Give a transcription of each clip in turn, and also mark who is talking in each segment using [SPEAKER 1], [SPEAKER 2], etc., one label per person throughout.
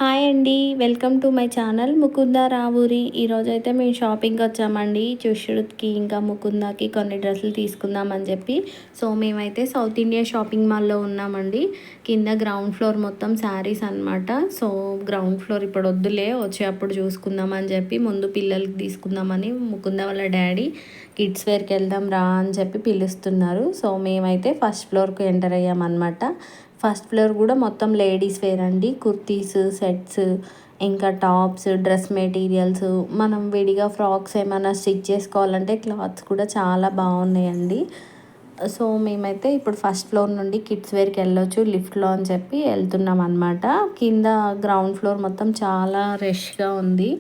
[SPEAKER 1] Hi అండి, welcome to my channel Mukunda Ravuri. ఈరోజైతే మేము షాపింగ్కి వచ్చామండి. చుష్రుత్కి ఇంకా ముకుందాకి కొన్ని డ్రెస్సులు తీసుకుందామని చెప్పి. సో మేమైతే సౌత్ ఇండియా షాపింగ్ మాల్లో ఉన్నామండి. కింద గ్రౌండ్ ఫ్లోర్ మొత్తం శారీస్ అనమాట. సో గ్రౌండ్ ఫ్లోర్ ఇప్పుడు వద్దులే, వచ్చేటప్పుడు చూసుకుందామని చెప్పి ముందు పిల్లలకి తీసుకుందామని ముకుంద వాళ్ళ డాడీ కిడ్స్ వేర్కి వెళ్దాం రా అని చెప్పి పిలుస్తున్నారు. సో మేమైతే ఫస్ట్ ఫ్లోర్కి ఎంటర్ అయ్యామన్నమాట. ఫస్ట్ ఫ్లోర్ కూడా మొత్తం లేడీస్ వేర్ అండి. కుర్తీస్, సెట్స్, ఇంకా టాప్స్, డ్రెస్ మెటీరియల్స్, మనం విడిగా ఫ్రాక్స్ ఏమైనా స్టిచ్ చేసుకోవాలంటే క్లాత్స్ కూడా చాలా బాగున్నాయండి. సో మేమైతే ఇప్పుడు ఫస్ట్ ఫ్లోర్ నుండి కిడ్స్ వేర్కి వెళ్ళొచ్చు లిఫ్ట్లో అని చెప్పి వెళ్తున్నాం అనమాట. కింద గ్రౌండ్ ఫ్లోర్ మొత్తం చాలా రష్గా ఉంది.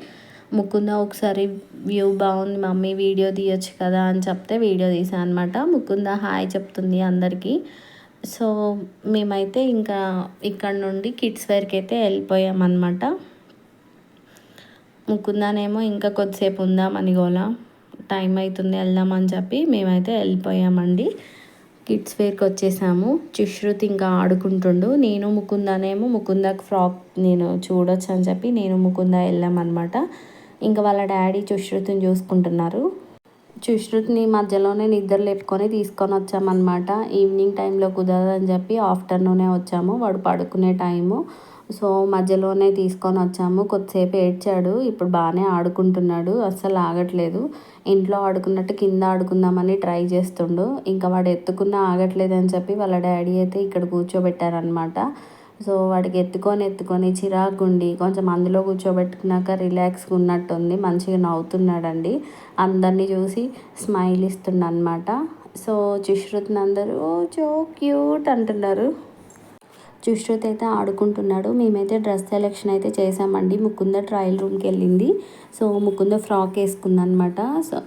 [SPEAKER 1] ముకుంద ఒకసారి వ్యూ బాగుంది మమ్మీ, వీడియో తీయొచ్చు కదా అని చెప్తే వీడియో తీసాను అనమాట. ముకుంద హాయ్ చెప్తుంది అందరికీ. సో మేమైతే ఇంకా ఇక్కడ నుండి కిడ్స్ వేర్కి అయితే వెళ్ళిపోయామన్నమాట. ముకుందానేమో ఇంకా కొద్దిసేపు ఉందామని గోలా, టైం అవుతుంది వెళ్దామని చెప్పి మేమైతే వెళ్ళిపోయామండి. కిడ్స్ వేర్కి వచ్చేసాము. చుష్రుత్ ఇంకా ఆడుకుంటుండు. నేను ముకుందానేమో ముకుందాకి ఫ్రాక్ నేను చూడొచ్చు అని చెప్పి నేను ముకుంద వెళ్ళామన్నమాట. ఇంకా వాళ్ళ డాడీ చుష్రుత్ని చూసుకుంటున్నారు. సుశ్రుత్ని మధ్యలోనే నిద్ర లేపుకొని తీసుకొని వచ్చామన్నమాట. ఈవినింగ్ టైంలో కుదరదని చెప్పి ఆఫ్టర్నూనే వచ్చాము, వాడు పడుకునే టైము. సో మధ్యలోనే తీసుకొని వచ్చాము. కొద్దిసేపు ఏడ్చాడు, ఇప్పుడు బాగానే ఆడుకుంటున్నాడు, అస్సలు ఆగట్లేదు. ఇంట్లో ఆడుకున్నట్టు కింద ఆడుకుందామని ట్రై చేస్తుండు. ఇంకా వాడు ఎత్తుకున్నా ఆగట్లేదని చెప్పి వాళ్ళ డాడీ అయితే ఇక్కడ కూర్చోబెట్టారనమాట. సో వాడికి ఎత్తుకొని చిరాకుగుండి కొంచెం అందులో కూర్చోబెట్టుకున్నాక రిలాక్స్గా ఉన్నట్టుంది, మంచిగా నవ్వుతున్నాడండి. అందరినీ చూసి స్మైల్ ఇస్తుండనమాట. సో చుష్రుత్ని అందరూ చో క్యూట్ అంటున్నారు. చుష్రుత్ అయితే ఆడుకుంటున్నాడు. మేమైతే డ్రెస్ సెలెక్షన్ అయితే చేసామండి. ముకుంద ట్రయల్ రూమ్కి వెళ్ళింది. సో ముకుంద ఫ్రాక్ వేసుకుందనమాట. సో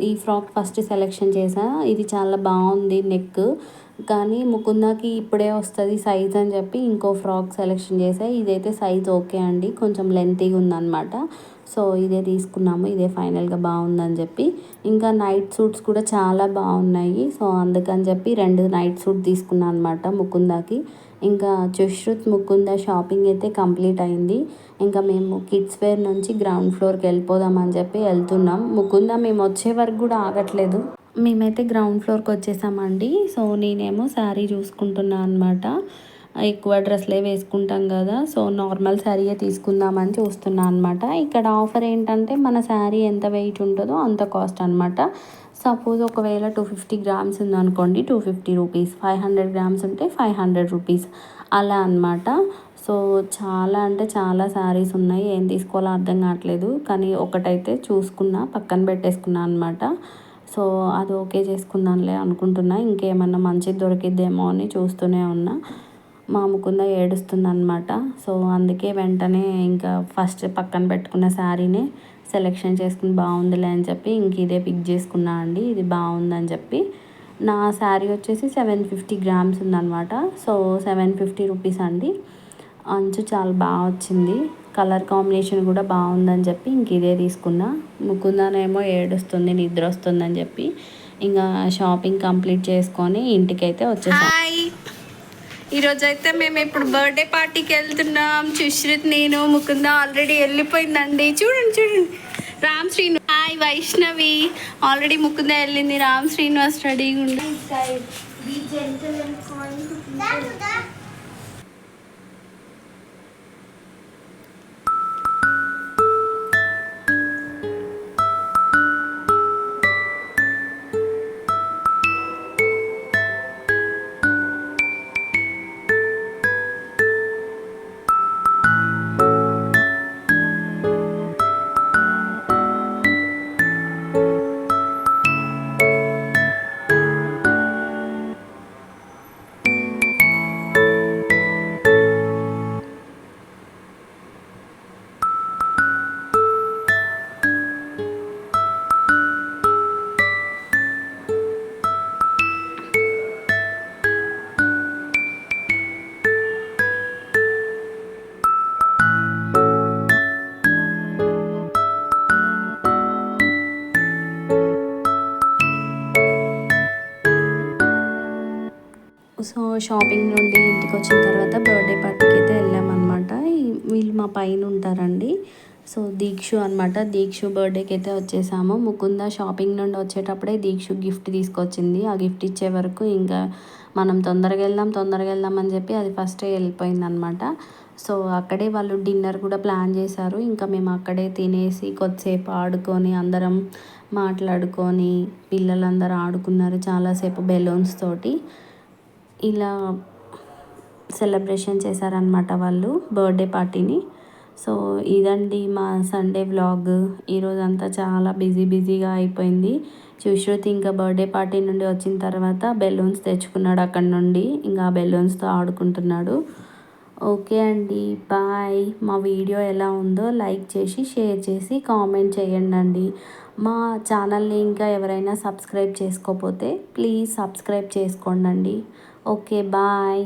[SPEAKER 1] ఈ ఫ్రాక్ ఫస్ట్ సెలెక్షన్ చేసా. ఇది చాలా బాగుంది నెక్, కానీ ముకుందాకి ఇప్పుడే వస్తుంది సైజ్ అని చెప్పి ఇంకో ఫ్రాక్ సెలెక్షన్ చేసా. ఇదైతే సైజ్ ఓకే అండి, కొంచెం లెంతీగా ఉందన్నమాట. సో ఇదే తీసుకున్నాము, ఇదే ఫైనల్గా బాగుందని చెప్పి. ఇంకా నైట్ సూట్స్ కూడా చాలా బాగున్నాయి. సో అందుకని చెప్పి 2 నైట్ సూట్ తీసుకున్నాను అనమాట ముకుందాకి. ఇంకా చుష్రుత్ ముకుంద షాపింగ్ అయితే కంప్లీట్ అయింది. ఇంకా మేము కిడ్స్ వేర్ నుంచి గ్రౌండ్ ఫ్లోర్కి వెళ్ళిపోదామని చెప్పి వెళ్తున్నాం. ముకుంద మేము వచ్చే వరకు కూడా ఆగట్లేదు. మేమైతే గ్రౌండ్ ఫ్లోర్కి వచ్చేసామండి. సో నేనేమో శారీ చూసుకుంటున్నాను అనమాట. ఎక్కువ డ్రెస్లే వేసుకుంటాం కదా, సో నార్మల్ శారీయే తీసుకుందామని చూస్తున్నాను అనమాట. ఇక్కడ ఆఫర్ ఏంటంటే మన శారీ ఎంత వెయిట్ ఉంటుందో అంత కాస్ట్ అనమాట. సపోజ్ ఒకవేళ 250 గ్రామ్స్ ఉందనుకోండి 250 రూపీస్, 500 గ్రామ్స్ ఉంటే 500 రూపీస్ అలా అనమాట. సో చాలా అంటే చాలా శారీస్ ఉన్నాయి, ఏం తీసుకోవాలో అర్థం కావట్లేదు. కానీ ఒకటైతే చూసుకున్నా, పక్కన పెట్టేసుకున్నా అనమాట. సో అది ఓకే చేసుకుందాంలే అనుకుంటున్నా. ఇంకేమన్నా మంచిది దొరికిద్దేమో అని చూస్తూనే ఉన్నా. మా ముకుంద ఏడుస్తుందనమాట. సో అందుకే వెంటనే ఇంకా ఫస్ట్ పక్కన పెట్టుకున్న శారీనే సెలెక్షన్ చేసుకుని బాగుందిలే అని చెప్పి ఇంక ఇదే పిక్ చేసుకున్నా అండి. ఇది బాగుందని చెప్పి. నా శారీ వచ్చేసి 750 గ్రామ్స్ ఉందన్నమాట. సో 750 రూపీస్ అండి. అంచు చాలా బాగా వచ్చింది, కలర్ కాంబినేషన్ కూడా బాగుందని చెప్పి ఇంక ఇదే తీసుకున్నా. ముకుందానేమో ఏడుస్తుంది, నిద్ర వస్తుందని చెప్పి ఇంకా షాపింగ్ కంప్లీట్ చేసుకొని ఇంటికైతే వచ్చేసాం. ఈరోజు అయితే మేము ఇప్పుడు బర్త్డే పార్టీకి వెళ్తున్నాం. సుశ్రుత్, నేను, ముకుంద ఆల్రెడీ వెళ్ళిపోయిందండి. చూడండి రామ్ శ్రీను, హాయ్ వైష్ణవి. ఆల్రెడీ ముకుంద వెళ్ళింది, రామ్ శ్రీనివాస్ రెడీగా ఉండి. సో షాపింగ్ నుండి ఇంటికి వచ్చిన తర్వాత బర్త్డే పార్టీకి అయితే వెళ్ళామన్నమాట. వీళ్ళు మా పైన ఉంటారండి. సో దీక్షు అనమాట. దీక్షు బర్త్డేకి అయితే వచ్చేసాము. ముకుంద షాపింగ్ నుండి వచ్చేటప్పుడే దీక్షు గిఫ్ట్ తీసుకొచ్చింది. ఆ గిఫ్ట్ ఇచ్చే వరకు ఇంకా మనం తొందరగా వెళ్దాం అని చెప్పి అది ఫస్టే వెళ్ళిపోయిందనమాట. సో అక్కడే వాళ్ళు డిన్నర్ కూడా ప్లాన్ చేశారు. ఇంకా మేము అక్కడే తినేసి కొద్దిసేపు ఆడుకొని అందరం మాట్లాడుకొని పిల్లలందరూ ఆడుకున్నారు చాలాసేపు బెలూన్స్ తోటి. ఇలా సెలబ్రేషన్ చేశారనమాట వాళ్ళు బర్త్డే పార్టీని. సో ఇదండి మా సండే వ్లాగ్. ఈరోజంతా చాలా బిజీగా అయిపోయింది. సుశ్రుతి ఇంకా బర్త్డే పార్టీ నుండి వచ్చిన తర్వాత బెలూన్స్ తెచ్చుకున్నాడు అక్కడ నుండి. ఇంకా ఆ బెలూన్స్తో ఆడుకుంటున్నాడు. ఓకే అండి, బాయ్. మా వీడియో ఎలా ఉందో లైక్ చేసి షేర్ చేసి కామెంట్ చేయండి. మా ఛానల్ని ఇంకా ఎవరైనా సబ్స్క్రైబ్ చేసుకోకపోతే ప్లీజ్ సబ్స్క్రైబ్ చేసుకోండి. Okay, bye.